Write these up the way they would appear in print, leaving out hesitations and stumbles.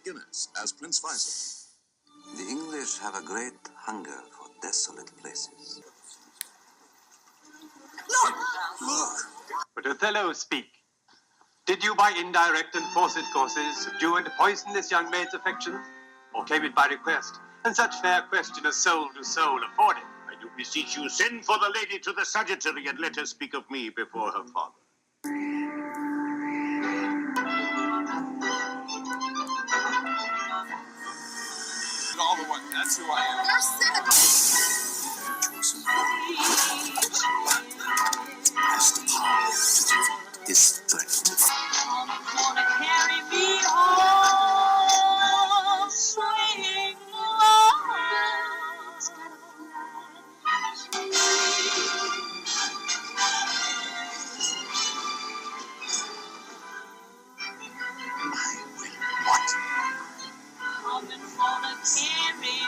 Guinness as Prince Faisal. The English have a great hunger for desolate places. Look! But Othello, speak. Did you by indirect and forced courses subdue and poison this young maid's affection? Or came it by request? And such fair question as soul to soul afforded. I do beseech you, send for the lady to the sagittary and let her speak of me before her father. All the one, that's who I am. You're cynical. Is threatened. Someone's gonna carry me home, swinging low. Someone's gonna carry me.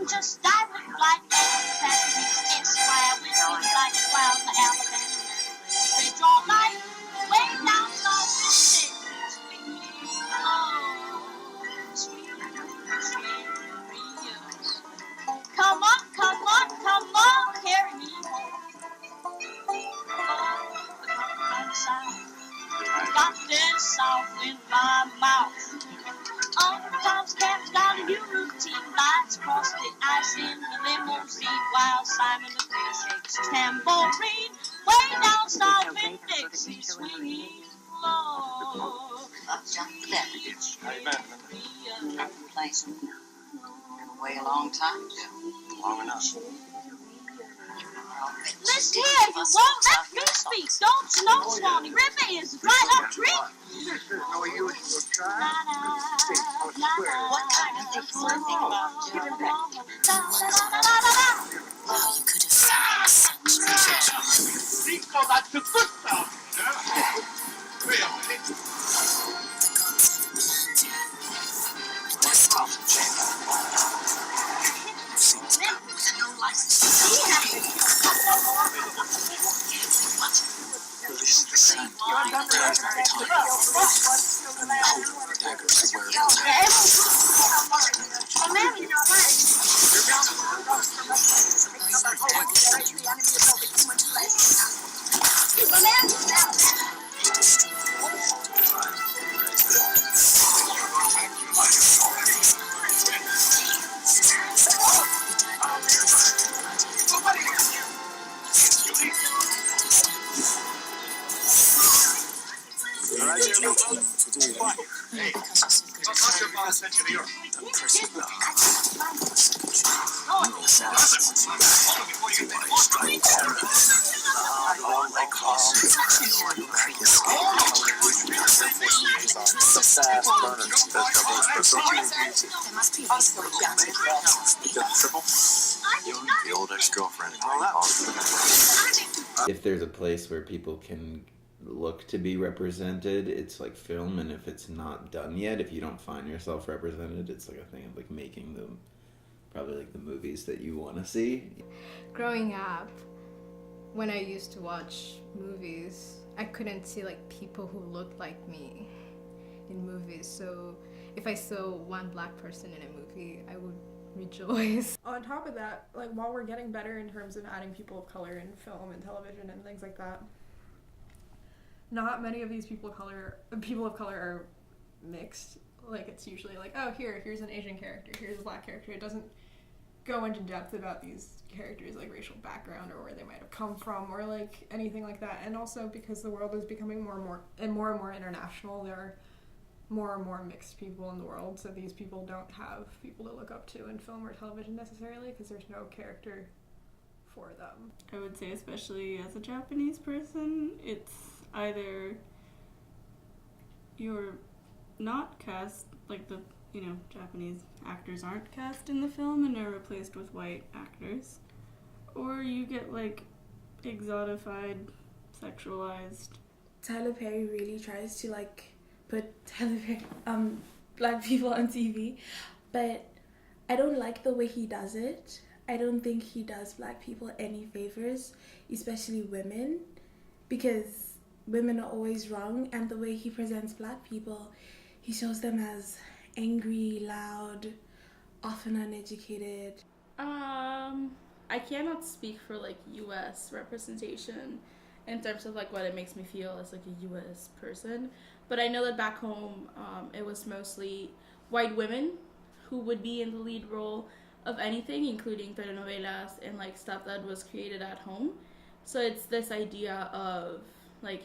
Just dive with like factories and square with things like clouds and Alabama. They draw light way down south and sweet, oh, sweet, sweet Rio. Come on, carry me home. Got this south in my mouth. Tom's caps got a new routine. Lights cross the ice in the limousine while Simon the Green shakes his tambourine. Way down south in Dixie, swinging low. Up jumped the deputies. How you been? Haven't played some. Been away a long time, too. Long enough. Listen here, you won't let me speak. Don't snow, Swanee. River is a dried up tree. What kind of things do you think about, Joe? Well, you could have found such treasure. Rico, that's a good sound. Wait a minute. The gods have planned you. A destiny. Release the sand. Hold the daggers to where it the old ex-girlfriend. If there's a place where people can look to be represented, it's like film, and if it's not done yet, if you don't find yourself represented, it's like a thing of like making them probably like the movies that you want to see. Growing up, when I used to watch movies, I couldn't see like people who looked like me in movies, so if I saw one black person in a movie, I would rejoice. On top of that, like while we're getting better in terms of adding people of color in film and television and things like that, not many of these people of color are mixed. Like it's usually like, oh, here's an Asian character, here's a black character. It doesn't go into depth about these characters, like racial background or where they might have come from or like anything like that. And also because the world is becoming more and more international, there are more and more mixed people in the world, so these people don't have people to look up to in film or television necessarily because there's no character for them. I would say, especially as a Japanese person, it's either you're not cast, like the, Japanese actors aren't cast in the film and are replaced with white actors. Or you get, like, exotified, sexualized. Tyler Perry really tries to, like, put black people on TV, but I don't like the way he does it. I don't think he does black people any favors, especially women, because women are always wrong, and the way he presents black people, he shows them as angry, loud, often uneducated. I cannot speak for, like, U.S. representation in terms of, like, what it makes me feel as, like, a U.S. person. But I know that back home, it was mostly white women who would be in the lead role of anything, including telenovelas and, like, stuff that was created at home. So it's this idea of, like,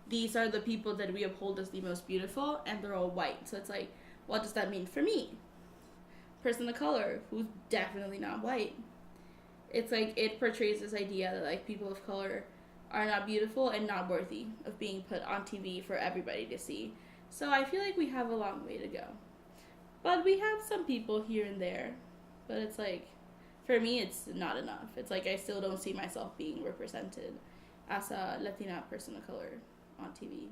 these are the people that we uphold as the most beautiful, and they're all white. So it's like, what does that mean for me? Person of color, who's definitely not white. It's like, it portrays this idea that, like, people of color are not beautiful and not worthy of being put on TV for everybody to see. So I feel like we have a long way to go. But we have some people here and there. But it's like, for me, it's not enough. It's like, I still don't see myself being represented as a Latina person of color on TV.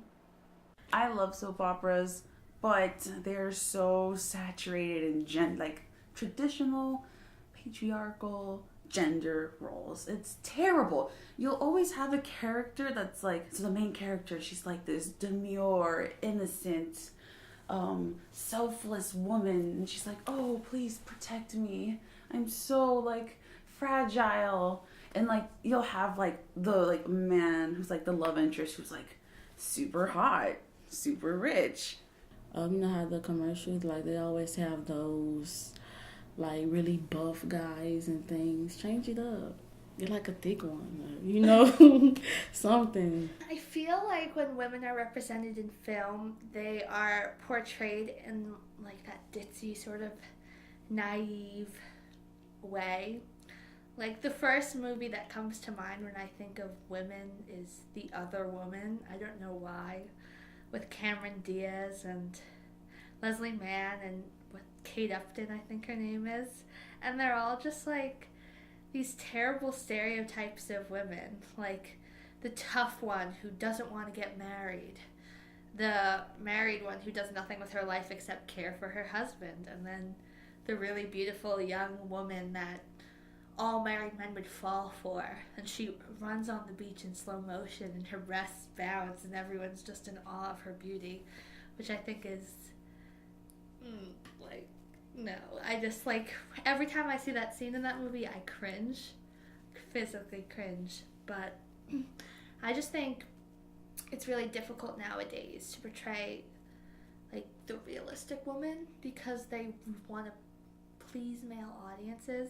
I love soap operas, but they're so saturated in traditional, patriarchal gender roles. It's terrible. You'll always have a character that's like, so the main character, she's like this demure, innocent, selfless woman, and she's like, oh, please protect me. I'm so, like, fragile. And, like, you'll have, like, the, like, man who's, like, the love interest who's, like, super hot, super rich. You know how the commercials, like, they always have those, like, really buff guys and things. Change it up. Get, like, a thick one, something. I feel like when women are represented in film, they are portrayed in, like, that ditzy sort of naive way. Like, the first movie that comes to mind when I think of women is The Other Woman. I don't know why. With Cameron Diaz and Leslie Mann and with Kate Upton, I think her name is. And they're all just, like, these terrible stereotypes of women. Like, the tough one who doesn't want to get married. The married one who does nothing with her life except care for her husband. And then the really beautiful young woman that all married men would fall for, and she runs on the beach in slow motion and her breasts bounce and everyone's just in awe of her beauty, which I think is like, no, I just, like, every time I see that scene in that movie I cringe, physically cringe. But I just think it's really difficult nowadays to portray, like, the realistic woman because they want to please male audiences.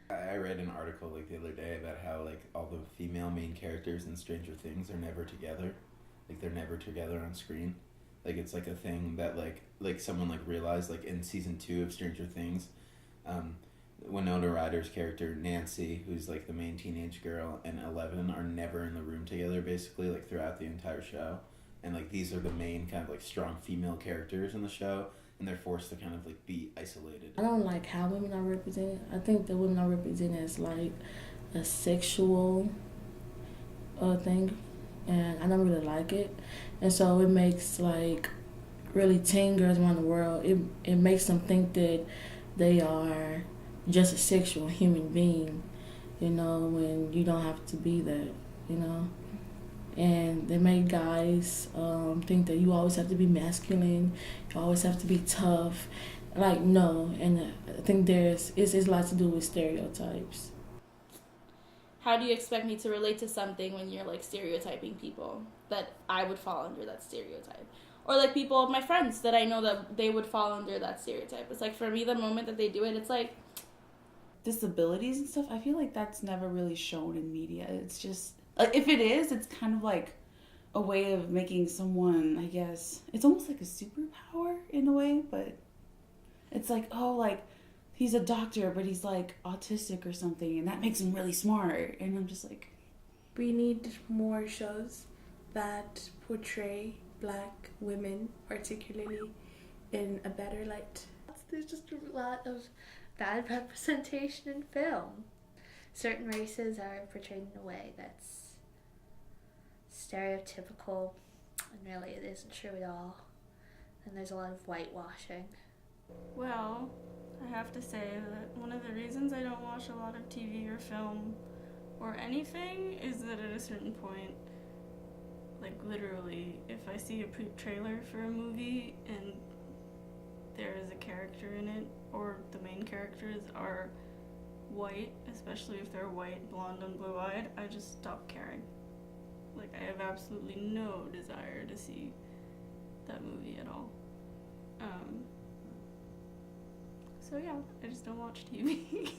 I read an article, like, the other day about how, like, all the female main characters in Stranger Things are never together. Like, they're never together on screen. Like, it's, like, a thing that, like someone, like, realized, like, in season 2 of Stranger Things, Winona Ryder's character, Nancy, who's, like, the main teenage girl, and Eleven are never in the room together, basically, like, throughout the entire show. And, like, these are the main kind of, like, strong female characters in the show, and they're forced to kind of, like, be isolated. I don't like how women are represented. I think the women are represented as, like, a sexual thing, and I don't really like it. And so it makes, like, really teen girls around the world, it makes them think that they are just a sexual human being, when you don't have to be that, And they make guys think that you always have to be masculine, you always have to be tough. Like, no, and I think it's a lot to do with stereotypes. How do you expect me to relate to something when you're, like, stereotyping people that I would fall under that stereotype? Or, like, people, my friends that I know that they would fall under that stereotype. It's like, for me, the moment that they do it, it's like... Disabilities and stuff, I feel like that's never really shown in media. It's just... if it is, it's kind of like a way of making someone, I guess... It's almost like a superpower in a way, but... It's like, oh, like... He's a doctor, but he's, like, autistic or something, and that makes him really smart. And I'm just like... We need more shows that portray black women, particularly, in a better light. There's just a lot of bad representation in film. Certain races are portrayed in a way that's stereotypical, and really it isn't true at all. And there's a lot of whitewashing. Well, I have to say that one of the reasons I don't watch a lot of TV or film or anything is that at a certain point, like literally, if I see a trailer for a movie and there is a character in it, or the main characters are white, especially if they're white, blonde, and blue-eyed, I just stop caring. Like, I have absolutely no desire to see that movie at all. So yeah, I just don't watch TV.